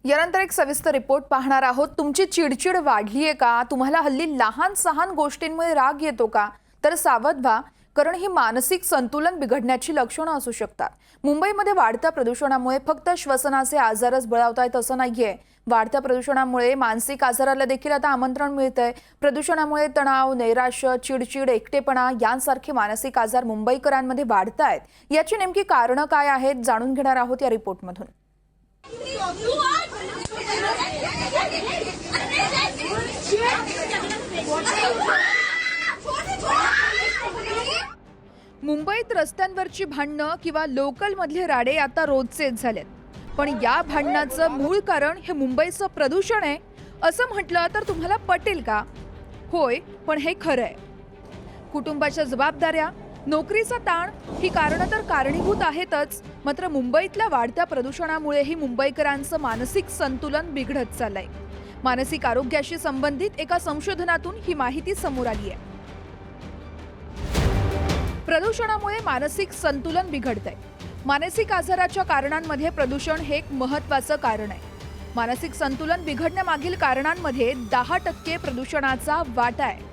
यानंतर एक सविस्तर रिपोर्ट पाहणार आहोत। तुमची चिडचिड वाढली आहे का? तुम्हाला हल्ली लहान सहान गोष्टींमुळे राग येतो का? तर सावध व्हा, कारण ही मानसिक संतुलन बिघडण्याची लक्षणं असू शकतात। मुंबईमध्ये वाढत्या प्रदूषणामुळे फक्त श्वसनाचे आजारच बळावतायत असं नाहीये। वाढत्या प्रदूषणामुळे मानसिक आजाराला देखील आता आमंत्रण मिळतंय। प्रदूषणामुळे तणाव, नैराश्य, चिडचिड, एकटेपणा यांसारखे मानसिक आजार मुंबईकरांमध्ये वाढतायत। याची नेमकी कारणं काय आहेत जाणून घेणार आहोत या रिपोर्टमधून। मुंबईत रस्त्यांवरची भांडणं किंवा लोकल मधले राडे आता रोजचेच झालेत। पण या भांडणाचं मूळ कारण हे मुंबईचं प्रदूषण आहे असं म्हटलं तर तुम्हाला पटेल का? होय, पण हे खरं आहे। कुटुंबाच्या जबाबदाऱ्या, नोकरीचा ताण ही कारणं तर कारणीभूत आहेतच, मात्र मुंबईतल्या वाढत्या प्रदूषणामुळेही मुंबईकरांचं मानसिक संतुलन बिघडत चाललंय। मानसिक आरोग्याशी संबंधित एका संशोधनातून ही माहिती समोर आली आहे। प्रदूषणामुळे मानसिक संतुलन बिघडतंय। मानसिक आजाराच्या कारणांमध्ये प्रदूषण हे एक महत्त्वाचं कारण आहे। मानसिक संतुलन बिघडण्यामागील कारणांमध्ये 10% प्रदूषणाचा वाटा आहे।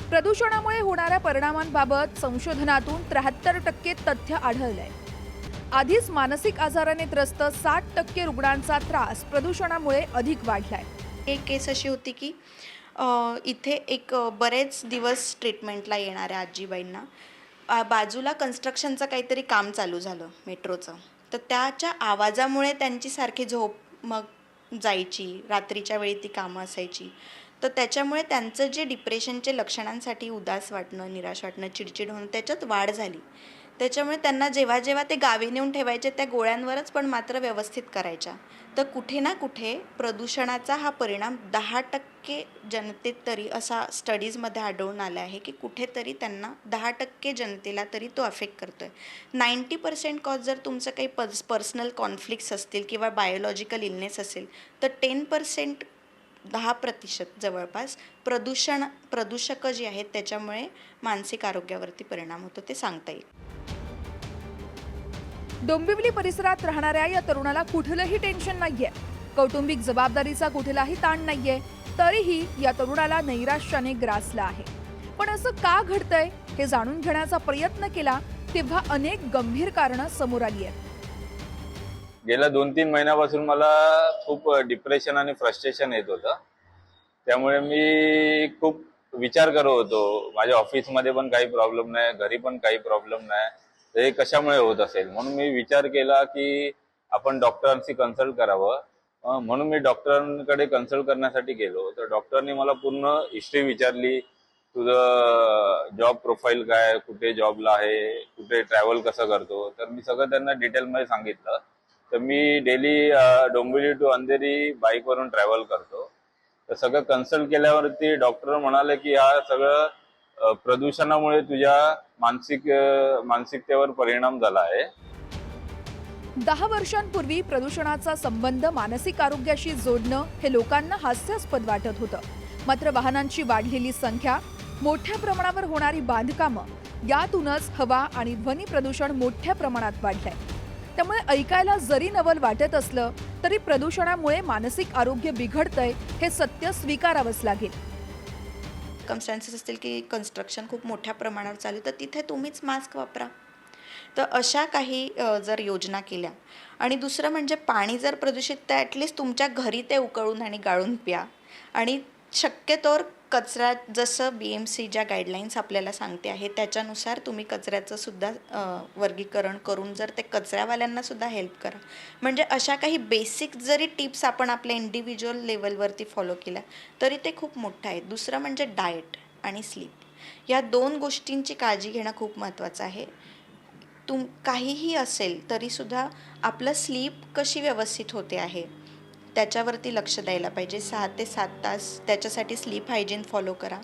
प्रदूषणामुळे होणाऱ्या परिणामांबाबत संशोधनातून 73% तथ्य आढळलंय। आधीच मानसिक आजाराने त्रस्त 60% रुग्णांचा त्रास प्रदूषणामुळे अधिक वाढलाय। एक केस अशी होती की इथे एक बरेच दिवस ट्रीटमेंटला येणाऱ्या आजीबाईंना बाजूला कन्स्ट्रक्शनचं काहीतरी काम चालू झालं मेट्रोचं, तर त्याच्या आवाजामुळे त्यांची सारखी झोप मग जायची, रात्रीच्या वेळी ती कामं असायची, तर त्याच्यामुळे त्यांचं जे डिप्रेशनचे लक्षणांसाठी उदास वाटणं, निराश वाटणं, चिडचिड होणं त्याच्यात वाढ झाली। त्याच्यामुळे त्यांना जेव्हा जेव्हा ते गावी नेऊन ठेवायचे त्या गोळ्यांवरच पण मात्र व्यवस्थित करायच्या। तर कुठे ना कुठे प्रदूषणाचा हा परिणाम 10% जनतेत तरी असा स्टडीजमध्ये आढळून आला आहे की कुठेतरी त्यांना 10% जनतेला तरी तो अफेक्ट करतोय। 90% कॉज जर तुमचं काही पर्सनल कॉन्फ्लिक्ट्स असतील किंवा बायोलॉजिकल इलनेस असेल, तर 10% 10% जवळपास प्रदूषक जी आहेत त्याच्यामुळे मानसिक आरोग्यावरती परिणाम होतो ते सांगता येईल। डोंबिवली परिसरात राहणाऱ्या या तरुणाला कुठलंही टेन्शन नाहीये, कौटुंबिक जबाबदारीचा कुठलाही ताण नाहीये, तरीही या तरुणाला नैराश्याने ग्रासलं आहे। पण असं का घडतंय हे जाणून घेण्याचा प्रयत्न केला तेव्हा अनेक गंभीर कारणं समोर आली आहेत। गेल्या 2-3 महिन्यापासून मला खूप डिप्रेशन आणि फ्रस्ट्रेशन येत होतं। त्यामुळे मी खूप विचार करत होतो, माझ्या ऑफिसमध्ये पण काही प्रॉब्लेम नाही, घरी पण काही प्रॉब्लेम नाही, तर हे कशामुळे होत असेल। म्हणून मी विचार केला की आपण डॉक्टरांशी कन्सल्ट करावं। म्हणून मी डॉक्टरांकडे कन्सल्ट करण्यासाठी गेलो। तर डॉक्टरनी मला पूर्ण हिस्ट्री विचारली, तुझं जॉब प्रोफाईल काय, कुठे जॉबला आहे, कुठे ट्रॅव्हल कसं करतो, तर मी सगळं त्यांना डिटेलमध्ये सांगितलं। तर मी डेली डोंबिवली टू अंधेरी बाईकवरून ट्रॅव्हल करतो। तर सगळं कन्सल्ट केल्यावरती डॉक्टर म्हणाले की हा सगळं प्रदूषणामुळे तुझ्या मानसिकतेवर परिणाम झाला आहे। 10 वर्षांपूर्वी प्रदूषणाचा संबंध मानसिक आरोग्याशी जोडणं हे लोकांना हास्यास्पद वाटत होतं, मात्र वाहनांची वाढलेली संख्या, मोठ्या प्रमाणावर होणारी बांधकामं यातूनच हवा आणि ध्वनी प्रदूषण मोठ्या प्रमाणात वाढलंय। त्यामुळे ऐकायला जरी नवल वाटत असलं तरी प्रदूषणामुळे मानसिक आरोग्य बिघडतंय हे सत्य स्वीकारावंच लागेल। सर्कमस्टॅन्सेस असतील की कन्स्ट्रक्शन खूप मोठ्या प्रमाणावर चालू, तर तिथे तुम्हीच मास्क वापरा। तर अशा काही जर योजना केल्या, आणि दुसरं म्हणजे पाणी जर प्रदूषित, तर ॲटलिस्ट तुमच्या घरी ते उकळून आणि गाळून प्या। आणि शक्यतोवर कचरा, जसं BMC ज्या गाईडलाईन्स आपल्याला सांगते आहे त्याच्यानुसार तुम्ही कचऱ्याचं सुद्धा वर्गीकरण करून जर ते कचऱ्यावाल्यांना सुद्धा हेल्प करा। म्हणजे अशा काही बेसिक जरी टिप्स आपण आपल्या इंडिव्हिज्युअल लेवलवरती फॉलो केल्या तरी ते खूप मोठं आहे। दुसरं म्हणजे डाएट आणि स्लीप, या 2 गोष्टींची काळजी घेणं खूप महत्त्वाचं आहे। काहीही असेल तरीसुद्धा आपलं स्लीप कशी व्यवस्थित होते आहे त्याच्यावरती लक्ष द्यायला पाहिजे। 6 ते 7 तास त्याच्यासाठी स्लीप हायजीन फॉलो करा।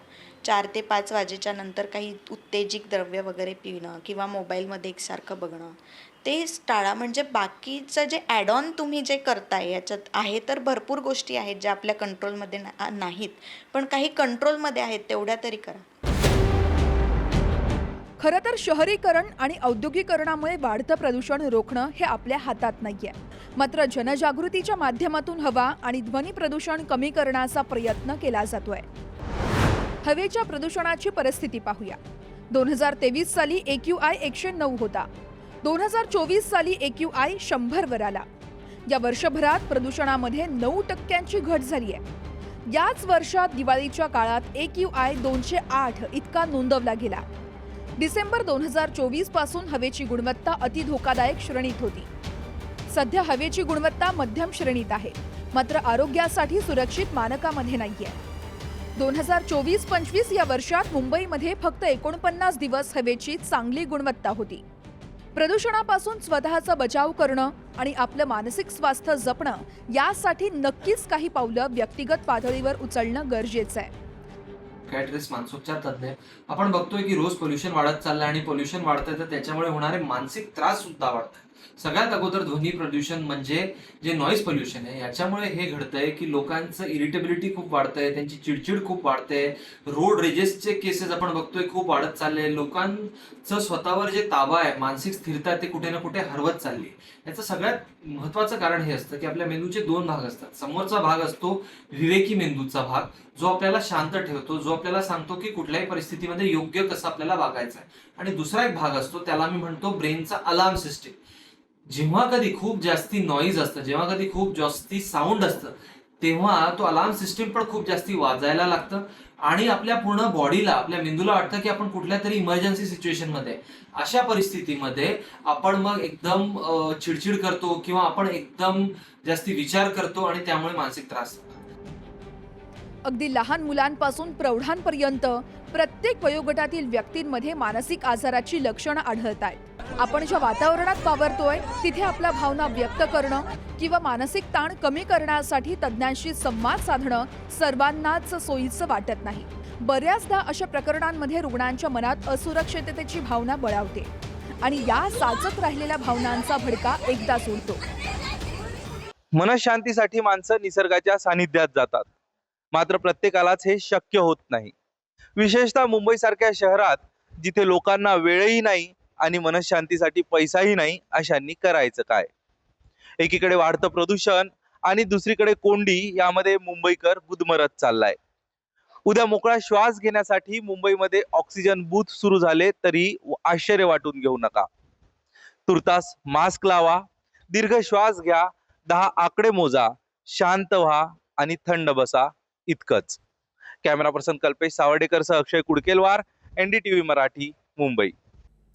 4 ते 5 वाजेच्या नंतर काही उत्तेजक द्रव्य वगैरे पिणं किंवा मोबाईलमध्ये एकसारखं बघणं ते टाळा। म्हणजे बाकीचं जे ॲड ऑन तुम्ही जे करताय याच्यात आहे तर भरपूर गोष्टी आहेत ज्या आपल्या कंट्रोलमध्ये नाहीत, पण काही कंट्रोलमध्ये आहेत तेवढ्या तरी करा। खरं तर शहरीकरण आणि औद्योगिकरणामुळे वाढतं प्रदूषण रोखणं हे आपल्या हातात नाहीये. मात्र जनजागृतीच्या माध्यमातून हवा आणि ध्वनी प्रदूषण कमी करण्याचा प्रयत्न केला जातोय. हवेच्या प्रदूषणाची परिस्थिती पाहूया. 2023 साली AQI 109 होता. 2024 साली AQI 100 वर आला. या वर्षभरात प्रदूषणामध्ये 9% घट झाली आहे. याच वर्षात दिवाळीच्या काळात AQI 208 इतका नोंदवला गेला. डिसेंबर 2024 पासून हवेची गुणवत्ता अति धोकादायक श्रेणीत होती. सध्या हवेची गुणवत्ता मध्यम श्रेणीत आहे, मात्र आरोग्यासाठी सुरक्षित मानकामध्ये नाहीये. 2024-25 या वर्षात मुंबईमध्ये फक्त 49 दिवस हवेची चांगली गुणवत्ता होती. प्रदूषणापासून स्वतःचा बचाव करणं आणि आपलं मानसिक स्वास्थ्य जपणं यासाठी नक्कीच काही पावलं व्यक्तिगत पातळीवर उचलणं गरजेचं आहे. सायकॅट्रिस्ट, मानसोपचार तज्ञ आपण बघतोय की रोज पोल्युशन वाढत चाललंय आणि पोल्युशन वाढतंय तर त्याच्यामुळे होणारे मानसिक त्रास सुद्धा वाढतात. सगळ्यात अगोदर ध्वनी प्रदूषण म्हणजे जे नॉईज पोल्युशन आहे याच्यामुळे हे घडतंय की लोकांचं इरिटेबिलिटी खूप वाढतंय, त्यांची चिडचिड खूप वाढते. रोड रेजेसचे केसेस आपण बघतोय खूप वाढत चालले. लोकांचं स्वतःवर जे ताबा आहे, मानसिक स्थिरता ते कुठे ना कुठे हरवत चालली. याचं सगळ्यात महत्वाचं कारण हे असतं की आपल्या मेंदूचे 2 भाग असतात. समोरचा भाग असतो विवेकी मेंदूचा भाग, जो आपल्याला शांत ठेवतो, जो आपल्याला सांगतो की कुठल्याही परिस्थितीमध्ये योग्य कसं आपल्याला वागायचं आहे. आणि दुसरा एक भाग असतो त्याला मी म्हणतो ब्रेनचा अलार्म सिस्टीम. जेव्हा कधी खूप जास्ती नॉईज असतं, जेव्हा कधी खूप जास्ती साऊंड असतं, तेव्हा तो अलार्म सिस्टीम पण खूप जास्ती वाजायला लागतं आणि आपल्या पूर्ण बॉडीला, आपल्या मेंदूला वाटतं की आपण कुठल्या तरी इमर्जन्सी सिच्युएशन मध्ये. अशा परिस्थितीमध्ये आपण मग एकदम चिडचिड करतो किंवा आपण एकदम जास्ती विचार करतो आणि त्यामुळे मानसिक त्रास. अगदी लहान मुलांपासून प्रौढांपर्यंत प्रत्येक वयोगटातील व्यक्तींमध्ये मानसिक आजाराची लक्षणं आढळत आहेत. आपण ज्या वातावरणात वावरतोय तिथे आपल्या भावना व्यक्त करणं किंवा मानसिक ताण कमी करण्यासाठी तज्ज्ञांशी संवाद साधणं सर्वांनाच सोयीचं वाटत नाही. बऱ्याचदा अशा प्रकरणांमध्ये रुग्णांच्या मनात असुरक्षिततेची भावना बळावते आणि या साचत राहिलेल्या भावनांचा भडका एकदाच उडतो. मनशांतीसाठी माणसं निसर्गाच्या सानिध्यात जातात, मात्र प्रत्येकालाच हे शक्य होत नाही. विशेषतः मुंबईसारख्या शहरात जिथे लोकांना वेळही नाही आणि मनशांतीसाठी पैसाही नाही, अशांनी करायचं काय? एकीकडे वाढतं प्रदूषण आणि दुसरीकडे कोंडी, यामध्ये मुंबईकर गुदमरत चाललाय. उद्या मोकळा श्वास घेण्यासाठी मुंबईमध्ये ऑक्सिजन बूथ सुरू झाले तरी आश्चर्य वाटून घेऊ नका. तुर्तास मास्क लावा, दीर्घ श्वास घ्या, 10 आकडे मोजा, शांत व्हा आणि थंड बसा, इतकंच. कॅमेरा पर्सन कल्पेश सावर्डेकरसह अक्षय कुडकेलवार, NDTV मराठी, मुंबई.